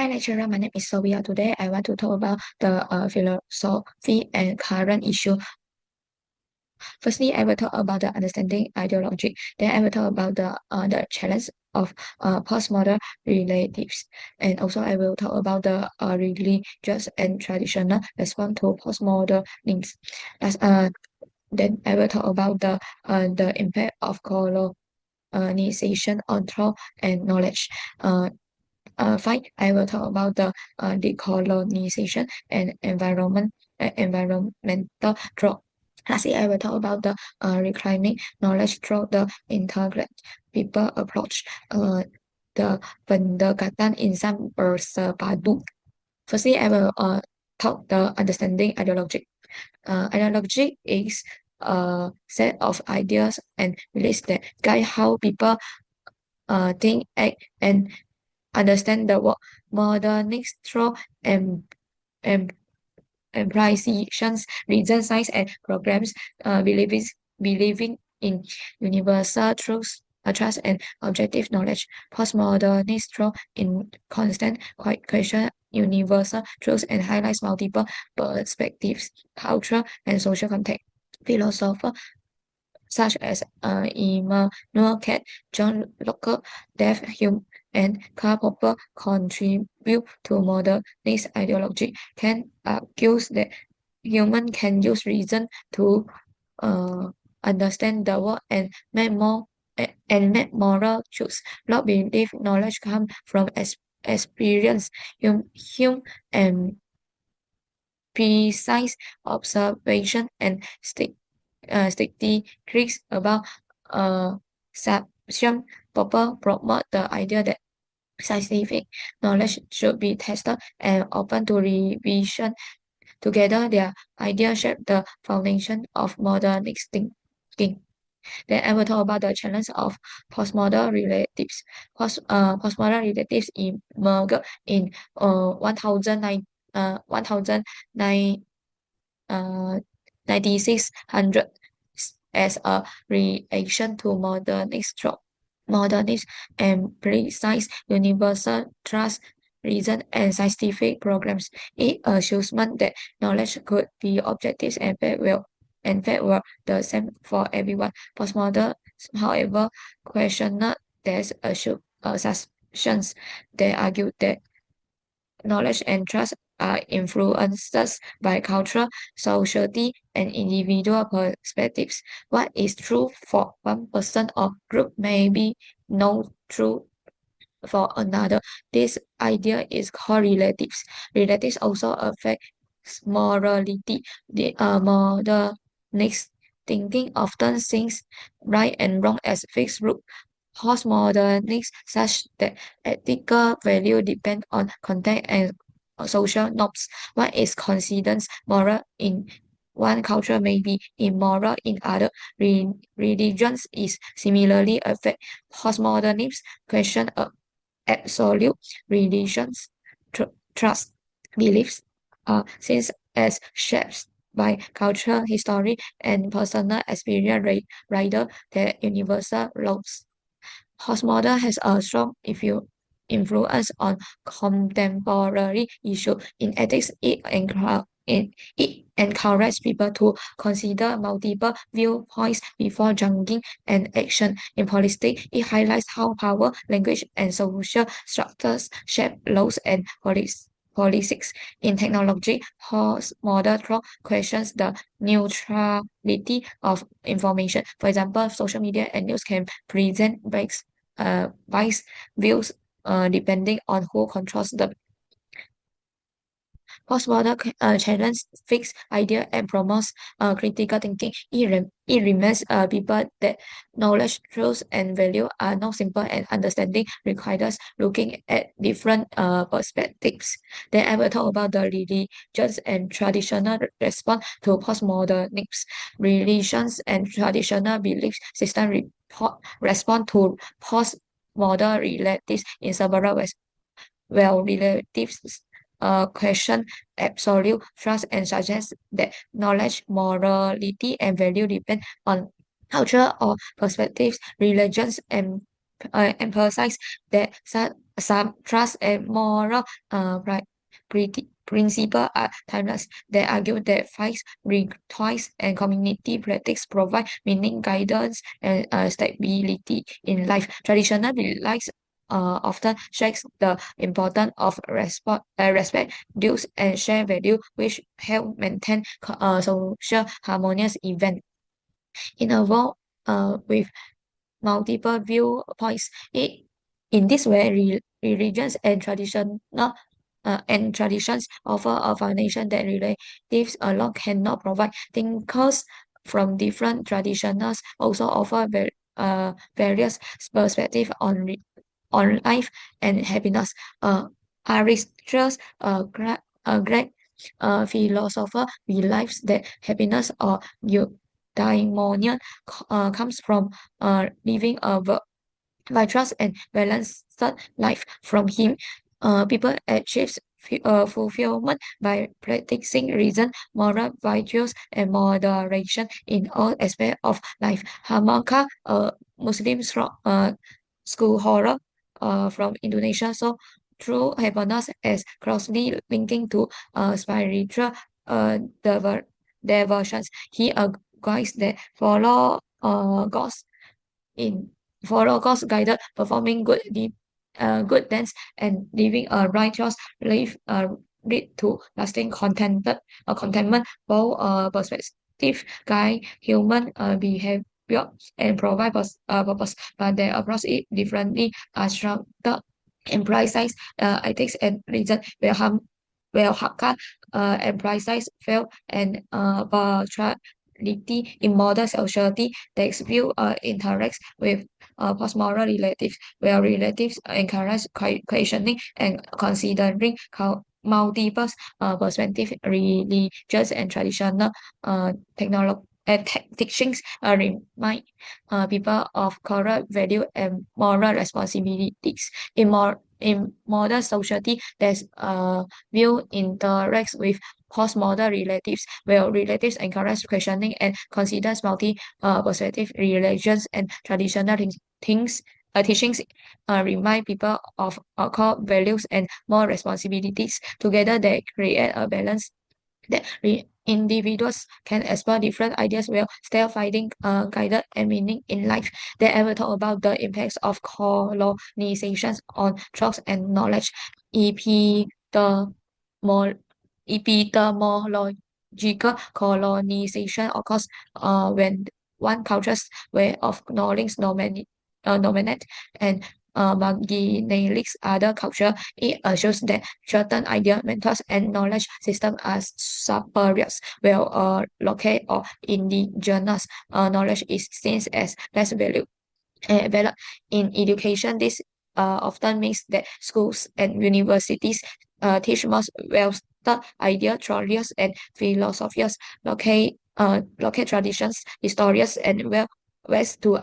Hi lecturer, my name is Sophia. Today I want to talk about the philosophy and current issue. Firstly, I will talk about the understanding ideology. Then I will talk about the challenge of postmodern relatives. And also I will talk about the religious and traditional response to postmodern needs. Then I will talk about the impact of colonization on thought and knowledge. Five, I will talk about the decolonization and environmental growth. Lastly, I will talk about the reclaiming knowledge through the integrated people approach. The pendekatan insan bersepadu. Firstly, I will talk the understanding ideology. Ideology is a set of ideas and beliefs that guide how people think, act, and understand the world. Modernists through em, em, implications, reason science, and programs, believing in universal truths, trust, and objective knowledge. Postmodernists throw in constant question universal truths and highlights multiple perspectives, culture, and social context. Philosophers such as Immanuel Kant, John Locke, David Hume, and Karl Popper contribute to modernist ideology. Kant argues that humans can use reason to uh, understand the world and make moral choices. Locke believed knowledge comes from experience. Hume and precise observation and statistics about subsume Popper promote the idea that scientific knowledge should be tested and open to revision. Together, their ideas shape the foundation of modern thinking. Then I will talk about the challenge of postmodern relatives. Postmodern relatives emerged in 1009 uh, 9600 as a reaction to modernist and precise universal trust reason and scientific programs. It assumes that knowledge could be objective and fact were the same for everyone. Postmodern, however, questioned these assumptions. They argued that knowledge and trust are influenced by culture, society, and individual perspectives. What is true for one person or group may be not true for another. This idea is called relatives. Relatives also affect morality. The modernist thinking often sees right and wrong as fixed rule. Postmodernists such that ethical value depend on context and social norms. What is considered moral in one culture may be immoral in other. Religions is similarly affect postmodernists question absolute religions, trust, beliefs, since as shaped by culture, history, and personal experience rather than universal laws. Postmodern has a strong influence on contemporary issues. In ethics, it encourages people to consider multiple viewpoints before judging an action. In politics, it highlights how power, language, and social structures shape laws and policies. In technology, postmodern thought questions the neutrality of information. For example, social media and news can present biased views depending on who controls them. Postmodern challenge fixed idea and promotes critical thinking. It reminds people that knowledge, truth, and value are not simple, and understanding requires looking at different perspectives. Then I will talk about the religions and traditional response to postmodernism. Religions and traditional belief system respond to postmodern relatives in several ways. Well, relatives question absolute trust and suggest that knowledge, morality, and value depend on culture or perspectives. Religions emphasize that some trust and moral principle are timeless. They argue that faith, rituals, and community practice provide meaning, guidance, and stability in life. Traditional beliefs often stress the importance of respect, dues, and shared value, which help maintain social harmonious event. In a world with multiple viewpoints, in this way, religions and traditions offer a foundation that relatives alone cannot provide. Thinkers from different traditions also offer various perspectives on life and happiness. Aristotle, a great philosopher, believes that happiness or eudaimonia comes from living a virtuous and balanced life. From him, people achieve fulfillment by practicing reason, moral virtues, and moderation in all aspects of life. Hamaka, a Muslim school horror from Indonesia, so true happiness as closely linking to spiritual devo devotions. He agrees that God's in follow God's guided performing good deeds and living a righteous life lead to lasting contentment. Both perspective guide human behavior and provide purpose, but their approach is differently structured and precise. Ethics and reason will harm will Hakka emphasize faith and neutrality in modern society. Takes view interacts with postmoral relatives, where relatives encourage questioning and considering multiple perspective, religious and traditional technology. Teachings remind people of correct value and moral responsibilities. In modern society, there's view interacts with postmodern relatives, where relatives encourage questioning and considers multi perspective religions and traditional things. Teachings remind people of core values and more responsibilities. Together, they create a balance that individuals can explore different ideas while still finding guided and meaning in life. They ever talk about the impacts of colonizations on trust and knowledge. Epidemo- Epistemological colonization occurs when one culture's way of knowledge dominate and marginalize other culture. It assures that certain idea, methods, and knowledge systems are superior, while local or indigenous knowledge is seen as less valued in education. This often means that schools and universities teach most well-studied ideas, theories, and philosophies, local traditions, historians, and ways to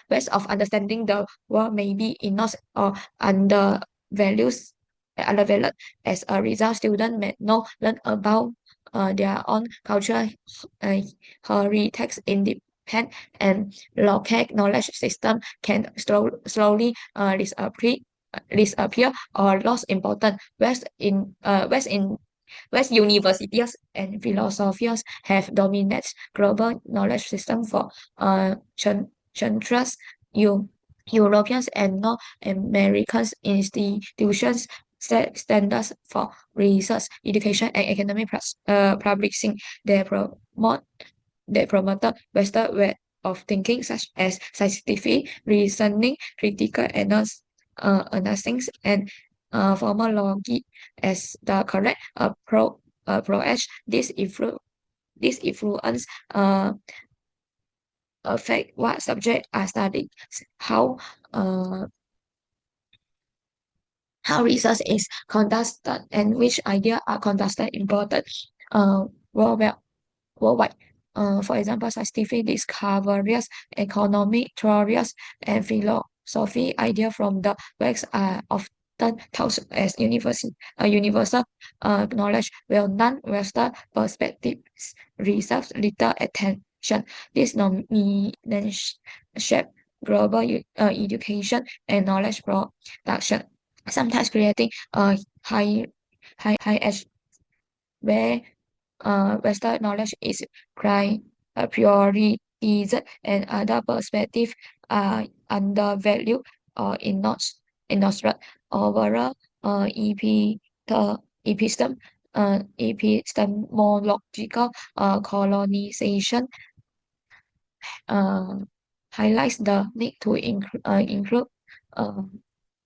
ways of understanding the world may be ignored or undervalued. Undervalued. As a result, students may not learn about their own culture, uh, heritage, independent, and local knowledge system can slowly disappear or lost importance. West universities and philosophies have dominated global knowledge system for centuries. Eu- Europeans and North American institutions set standards for research, education, and economic publishing. They promote they promoted Western way of thinking, such as scientific reasoning, critical analysis, and formal logic as the correct approach. This influence affect what subjects are studied, how uh, how research is conducted, and which ideas are conducted important uh, worldwide. worldwide. For example, scientific discoveries, economic theories, and philosophy ideas from the West are often taught as universal knowledge, while non-Western perspectives receive little attention. This nomination shape global education and knowledge production, sometimes creating a high edge where Western knowledge is prioritized and other perspectives are undervalued or ignored. Overall, epistemological colonization uh, highlights the need to include uh,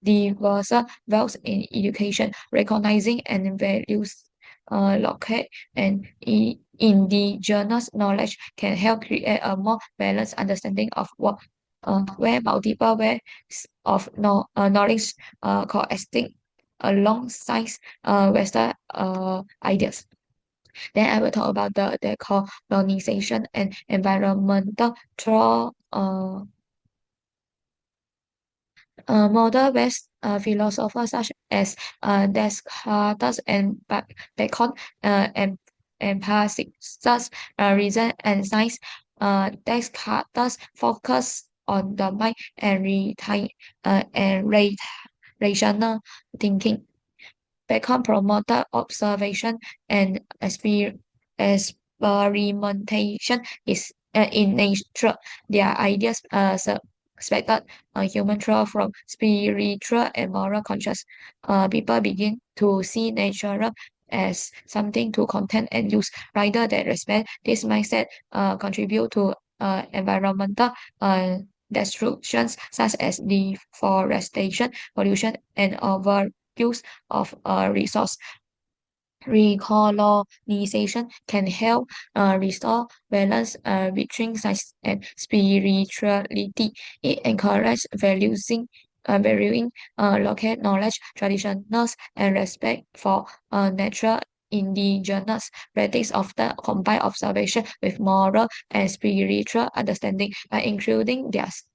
diverse values in education, recognizing and values local and indigenous knowledge can help create a more balanced understanding of what where multiple ways of knowledge coexisting alongside Western ideas. Then I will talk about the decolonization and environmental through modern West philosophers such as Descartes and Bacon emphasizes reason and science. Descartes focus on the mind and rational thinking. Bacon promoted observation and experimentation is in nature. Their ideas suspected human truth from spiritual and moral conscious. People begin to see nature as something to content and use rather than respect. This mindset contribute to environmental destructions such as deforestation, pollution, and overuse of a resource. Recolonization can help restore balance between science and spirituality. It encourages valuing local knowledge, traditions, and respect for natural indigenous practice often combine observation with moral and spiritual understanding by including this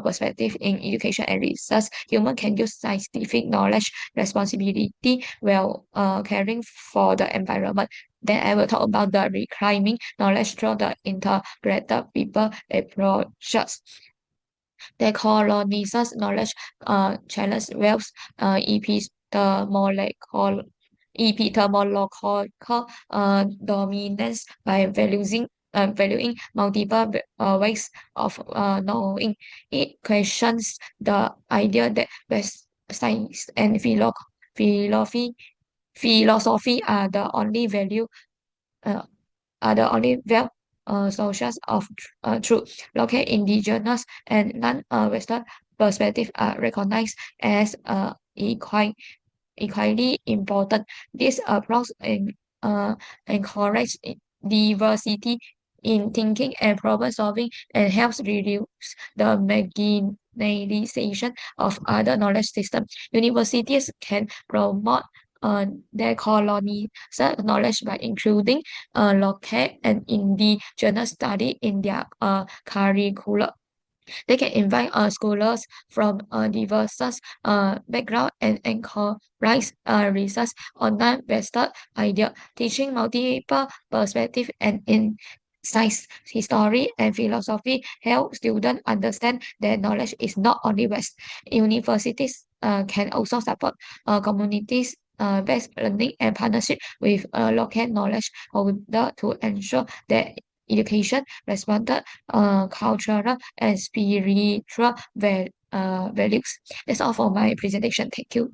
perspective in education and research. Human can use scientific knowledge responsibility while caring for the environment. Then I will talk about the reclaiming knowledge through the integrated people approaches. They colonizes knowledge, challenge wealth, epistemological dominance by valuing multiple ways of knowing. It questions the idea that best science and philosophy philosophy uh, are the only well sources of truth. Local indigenous and non-Western perspectives are recognized as equally important. This approach encourages diversity in thinking and problem solving and helps reduce the marginalization of other knowledge systems. Universities can promote their colony knowledge by including local and indigenous study in their curricula. They can invite scholars from diverse background and encourage research on non-vested idea, teaching multiple perspective and insights. History and philosophy help students understand that knowledge is not only West. Universities can also support communities based learning and partnership with local knowledge holder to ensure that education responded cultural and spiritual values. That's all for my presentation. Thank you.